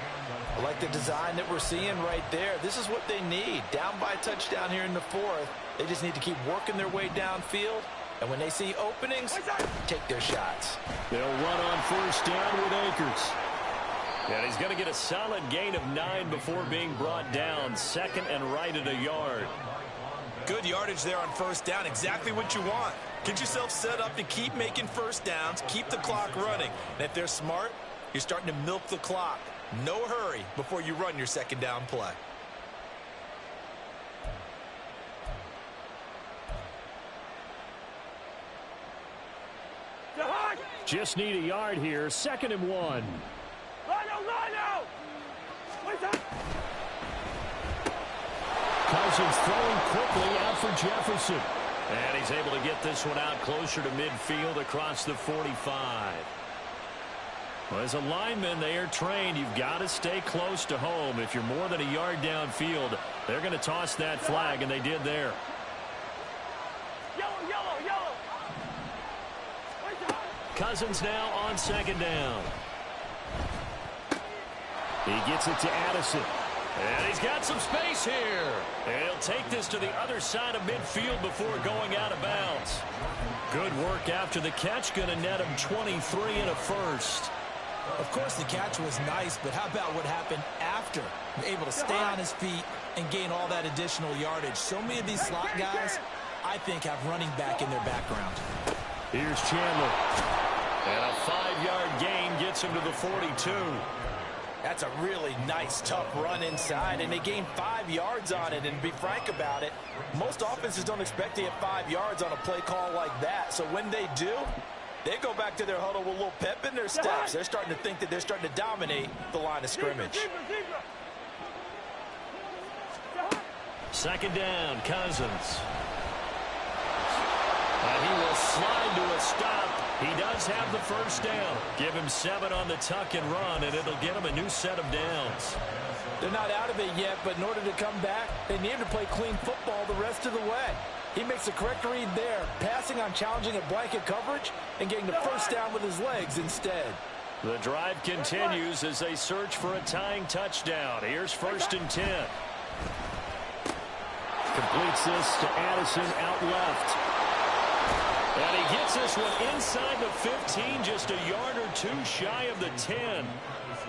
I like the design that we're seeing right there. This is what they need. Down by a touchdown here in the 4th. They just need to keep working their way downfield. And when they see openings, take their shots. They'll run on 1st down with Akers. And he's going to get a solid gain of 9 before being brought down. 2nd and right at a yard. Good yardage there on 1st down. Exactly what you want. Get yourself set up to keep making 1st downs, keep the clock running. And if they're smart, you're starting to milk the clock. No hurry before you run your 2nd down play. Just need a yard here. 2nd and 1. Rhino! What's up? Cousins throwing quickly out for Jefferson. And he's able to get this one out closer to midfield across the 45. Well, as a lineman, they are trained. You've got to stay close to home. If you're more than a yard downfield, they're going to toss that flag, and they did there. Yellow! Cousins now on 2nd down. He gets it to Addison. And he's got some space here. And he'll take this to the other side of midfield before going out of bounds. Good work after the catch. Going to net him 23 and a 1st. Of course, the catch was nice, but how about what happened after? Able to stay on his feet and gain all that additional yardage. So many of these slot guys, I think, have running back in their background. Here's Chandler. And a 5-yard gain gets him to the 42. That's a really nice, tough run inside, and they gained 5 yards on it. And to be frank about it, most offenses don't expect to get 5 yards on a play call like that. So when they do, they go back to their huddle with a little pep in their steps. They're starting to think that they're starting to dominate the line of scrimmage. 2nd down, Cousins. And he will slide to a stop. He does have the 1st down. Give him 7 on the tuck and run, and it'll get him a new set of downs. They're not out of it yet, but in order to come back, they need to play clean football the rest of the way. He makes the correct read there, passing on challenging a blanket coverage and getting the 1st down with his legs instead. The drive continues as they search for a tying touchdown. Here's 1st and 10. Completes this to Addison out left. And he gets this one inside the 15, just a yard or 2 shy of the 10.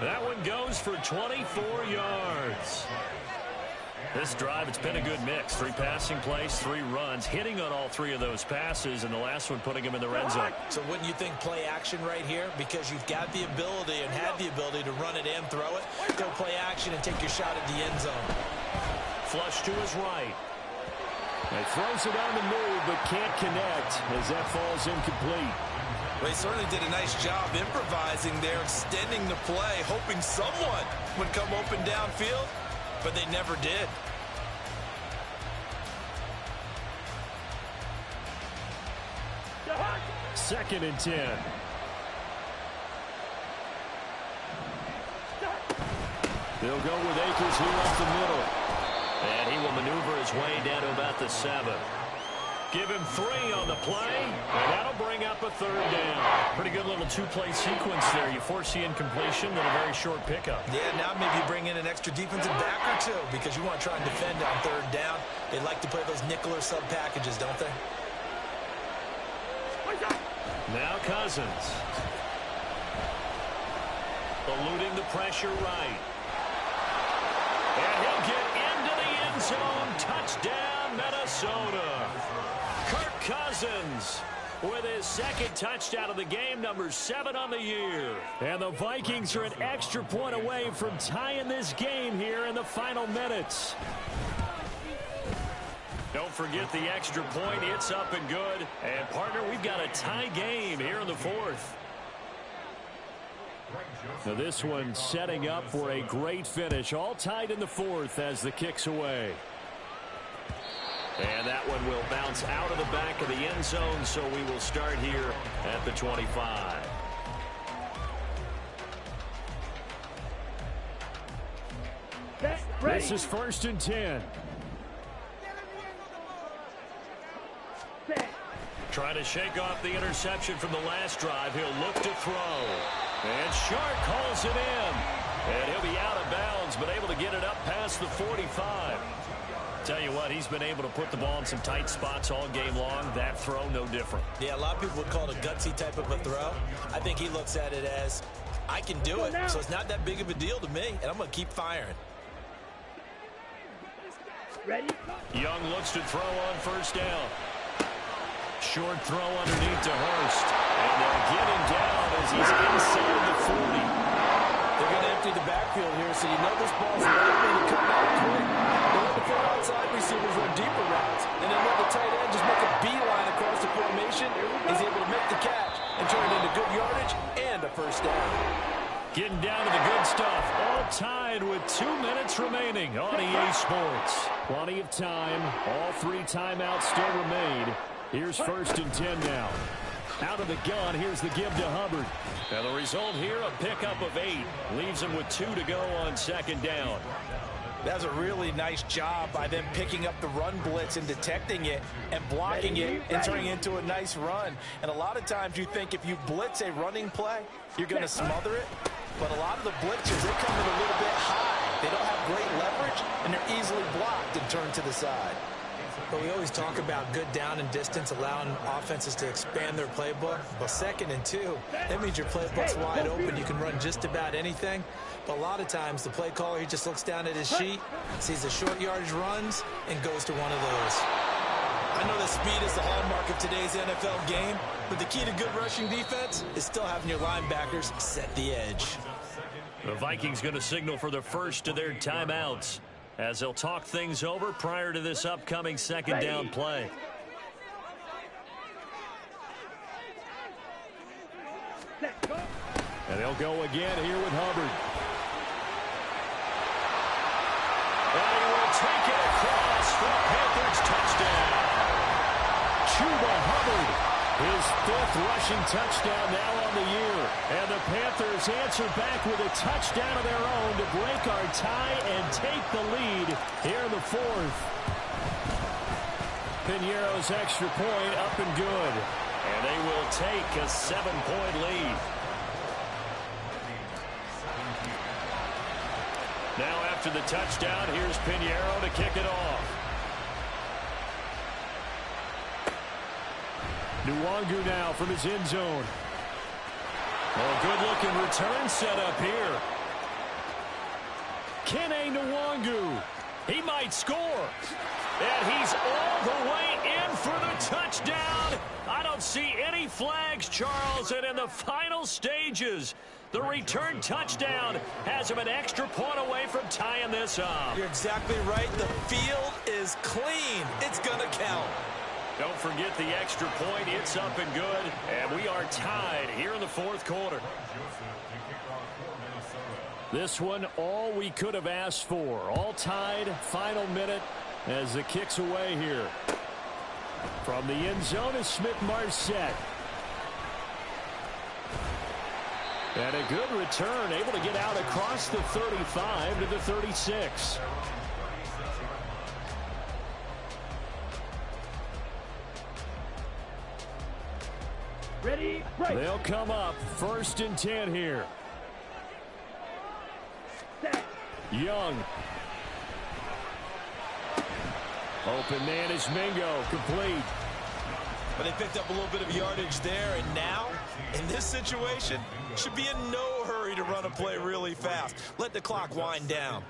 That one goes for 24 yards. This drive, it's been a good mix. 3 passing plays, 3 runs, hitting on all 3 of those passes, and the last one putting him in the red zone. So wouldn't you think play action right here? Because you've got the ability and had the ability to run it and throw it. Go play action and take your shot at the end zone. Flush to his right. He throws it on the move, but can't connect as that falls incomplete. Well, he certainly did a nice job improvising there, extending the play, hoping someone would come open downfield, but they never did. 2nd and 10. They'll go with Akers here up the middle. And he will maneuver his way down to about the 7. Give him 3 on the play, and that'll bring up a 3rd down. Pretty good little 2-play sequence there. You force the incompletion, then a very short pickup. Yeah, now maybe you bring in an extra defensive back or 2 because you want to try and defend on 3rd down. They like to play those nickel or sub packages, don't they? Now Cousins. Eluding the pressure right. And he'll get into the end zone. Touchdown, Minnesota. Kirk Cousins with his 2nd touchdown of the game, number 7 on the year. And the Vikings are an extra point away from tying this game here in the final minutes. Don't forget the extra point. It's up and good. And, partner, we've got a tie game here in the 4th. Now this one setting up for a great finish. All tied in the 4th as the kick's away. And that one will bounce out of the back of the end zone, so we will start here at the 25. This is 1st and 10. Trying to shake off the interception from the last drive. He'll look to throw. And Shark calls it in. And he'll be out of bounds, but able to get it up past the 45. Tell you what, he's been able to put the ball in some tight spots all game long. That throw, no different. Yeah, a lot of people would call it a gutsy type of a throw. I think he looks at it as, I can do it, so it's not that big of a deal to me, and I'm going to keep firing. Ready? Young looks to throw on 1st down. Short throw underneath to Hurst. And they'll get him down as he's inside the 40. They're going to empty the backfield here, so you know this ball's likely to come out quick. They let the 4 outside receivers run deeper routes, and then let the tight end just make a beeline across the formation. He's able to make the catch and turn it into good yardage and a 1st down. Getting down to the good stuff. All tied with 2 minutes remaining on EA Sports. Plenty of time. All 3 timeouts still remain. Here's 1st and 10 now. Out of the gun, here's the give to Hubbard. And the result here, a pickup of 8. Leaves him with 2 to go on 2nd down. That's a really nice job by them picking up the run blitz and detecting it and blocking it and turning it into a nice run. And a lot of times you think if you blitz a running play, you're going to smother it. But a lot of the blitzers, they come in a little bit high. They don't have great leverage, and they're easily blocked and turned to the side. But we always talk about good down and distance, allowing offenses to expand their playbook. But 2nd and 2, that means your playbook's wide open. You can run just about anything. But a lot of times, the play caller, he just looks down at his sheet, sees the short yardage runs, and goes to one of those. I know that speed is the hallmark of today's NFL game, but the key to good rushing defense is still having your linebackers set the edge. The Vikings going to signal for the first of their timeouts as they'll talk things over prior to this upcoming 2nd down play. And they'll go again here with Hubbard. And he will take it across for a Panthers touchdown. Chuba Hubbard, his 5th rushing touchdown now on the year. And the Panthers answer back with a touchdown of their own to break our tie and take the lead here in the 4th. Piñeiro's extra point up and good. And they will take a 7-point lead. Now after the touchdown, here's Piñeiro to kick it off. Nwangu now from his end zone. Oh, good-looking return set up here. Kene Nwangu. He might score. And he's all the way in for the touchdown. I don't see any flags, Charles. And in the final stages, the return touchdown has him an extra point away from tying this up. You're exactly right. The field is clean. It's going to count. Don't forget the extra point. It's up and good. And we are tied here in the 4th quarter. This one, all we could have asked for. All tied, final minute as the kick's away here. From the end zone is Smith-Marset. And a good return, able to get out across the 35 to the 36. Ready, break. They'll come up 1st and 10 here. Set. Young. Open man is Mingo, complete. But they picked up a little bit of yardage there, and now, in this situation, should be in no hurry to run a play really fast. Let the clock wind down.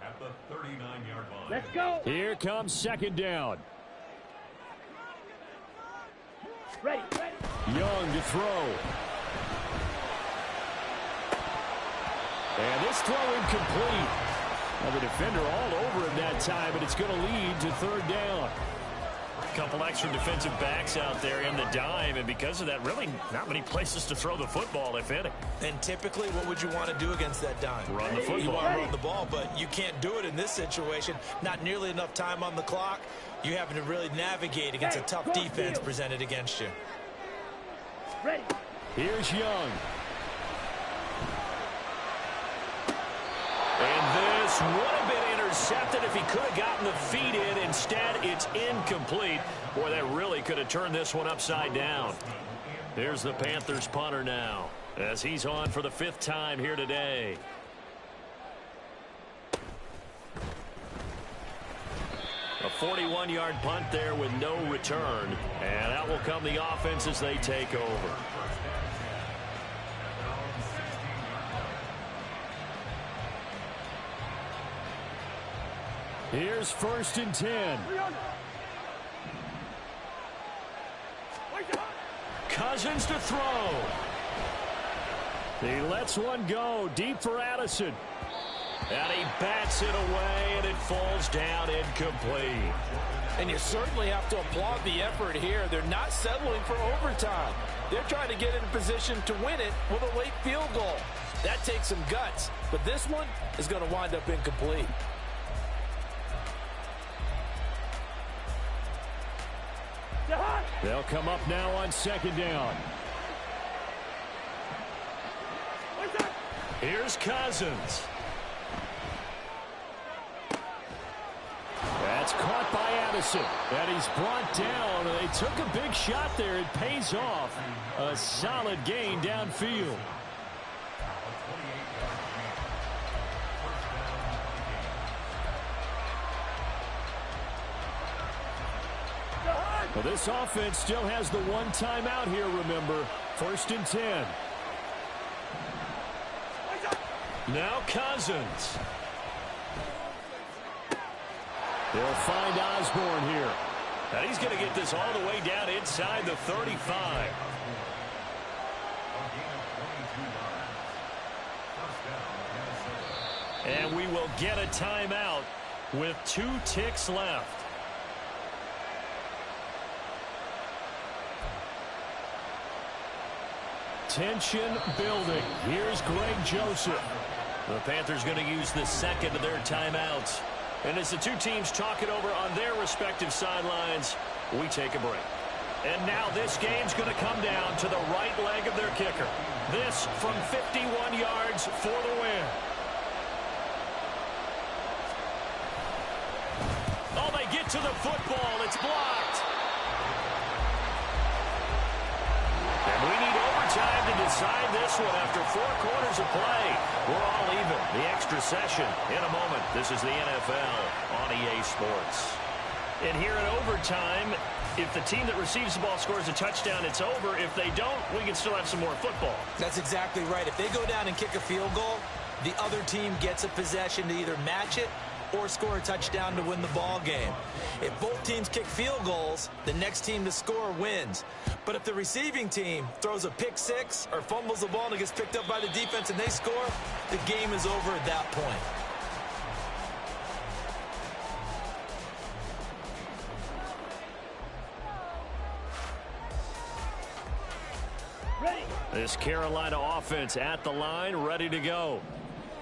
At the 39-yard line. Let's go. Here comes 2nd down. Ready, ready. Young to throw. And this throw incomplete. Well, the defender all over him that time, but it's going to lead to 3rd down. A couple extra defensive backs out there in the dime, and because of that, really not many places to throw the football, if any. And typically, what would you want to do against that dime? Run the football. You want to run the ball, but you can't do it in this situation. Not nearly enough time on the clock. You having to really navigate against a tough defense presented against you. Ready. Here's Young. And this would have been intercepted if he could have gotten the feet in. Instead, it's incomplete. Boy, that really could have turned this one upside down. Here's the Panthers punter now, as he's on for the 5th time here today. A 41-yard punt there with no return. And out will come the offense as they take over. Here's 1st and 10. Cousins to throw. He lets one go deep for Addison. And he bats it away, and it falls down incomplete. And you certainly have to applaud the effort here. They're not settling for overtime. They're trying to get in a position to win it with a late field goal. That takes some guts, but this one is going to wind up incomplete. They'll come up now on 2nd down. Here's Cousins. That's caught by Addison. And he's brought down. They took a big shot there. It pays off. A solid gain downfield. Well, this offense still has the one timeout here, remember. 1st and 10. Now Cousins. They'll find Osborne here. And he's going to get this all the way down inside the 35. And we will get a timeout with 2 ticks left. Tension building. Here's Greg Joseph. The Panthers going to use the 2nd of their timeouts. And as the 2 teams talk it over on their respective sidelines, we take a break. And now this game's going to come down to the right leg of their kicker. This from 51 yards for the win. Oh, they get to the football. It's blocked. And we need overtime to decide this one after 4 quarters of play. We're all even. The extra session in a moment. This is the NFL on EA Sports. And here in overtime, if the team that receives the ball scores a touchdown, it's over. If they don't, we can still have some more football. That's exactly right. If they go down and kick a field goal, the other team gets a possession to either match it or score a touchdown to win the ball game. If both teams kick field goals, the next team to score wins. But if the receiving team throws a pick 6 or fumbles the ball and it gets picked up by the defense and they score, the game is over at that point. Ready. This Carolina offense at the line, ready to go.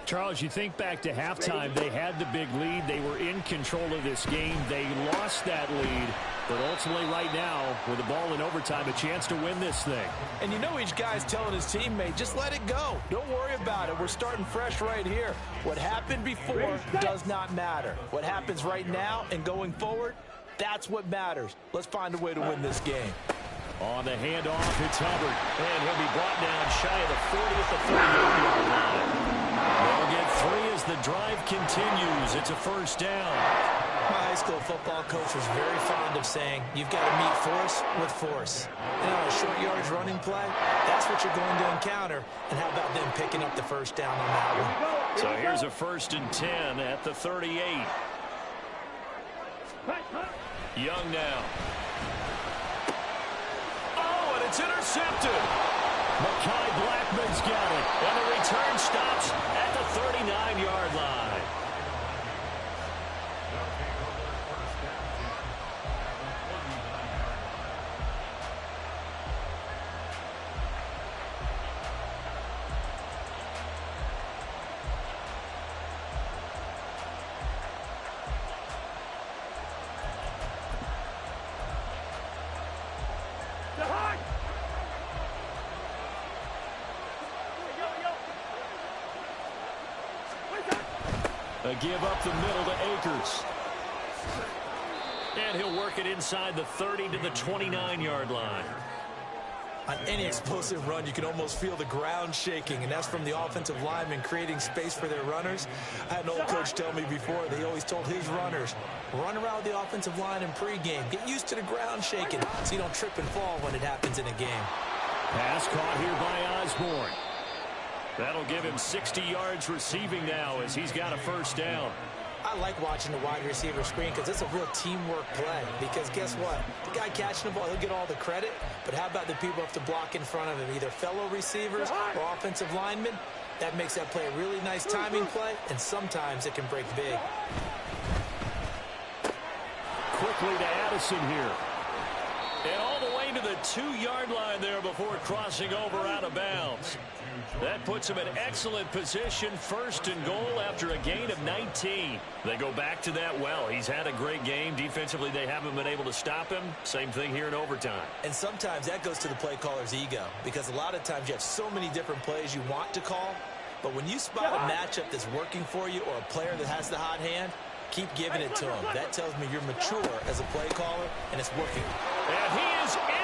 Charles, you think back to halftime, they had the big lead. They were in control of this game. They lost that lead. But ultimately right now, with the ball in overtime, a chance to win this thing. And you know each guy's telling his teammate, just let it go. Don't worry about it. We're starting fresh right here. What happened before does not matter. What happens right now and going forward, that's what matters. Let's find a way to win this game. On the handoff, it's Hubbard. And he'll be brought down shy of the 40 at the 38-yard line. They'll get 3 as the drive continues. It's a first down. My high school football coach was very fond of saying, you've got to meet force with force. And on a short yardage running play, that's what you're going to encounter. And how about them picking up the first down on that one? So here's a 1st and 10 at the 38. Young now. Oh, and it's intercepted. Mekhi Blackman's got it. And the return stops at the 39-yard line. A give up the middle to Akers. And he'll work it inside the 30 to the 29-yard line. On any explosive run, you can almost feel the ground shaking, and that's from the offensive linemen creating space for their runners. I had an old coach tell me before, they always told his runners, run around the offensive line in pregame. Get used to the ground shaking so you don't trip and fall when it happens in a game. Pass caught here by Osborne. That'll give him 60 yards receiving now as he's got a first down. I like watching the wide receiver screen because it's a real teamwork play. Because guess what? The guy catching the ball, he'll get all the credit. But how about the people who have to block in front of him, either fellow receivers or offensive linemen? That makes that play a really nice timing play, and sometimes it can break big. Quickly to Addison here. And all the way to the 2-yard line there before crossing over out of bounds. That puts him in excellent position, 1st and goal after a gain of 19. They go back to that well. He's had a great game. Defensively, they haven't been able to stop him. Same thing here in overtime. And sometimes that goes to the play caller's ego, because a lot of times you have so many different plays you want to call, but when you spot a matchup that's working for you or a player that has the hot hand, keep giving it to him. That tells me you're mature as a play caller, and it's working. And he is in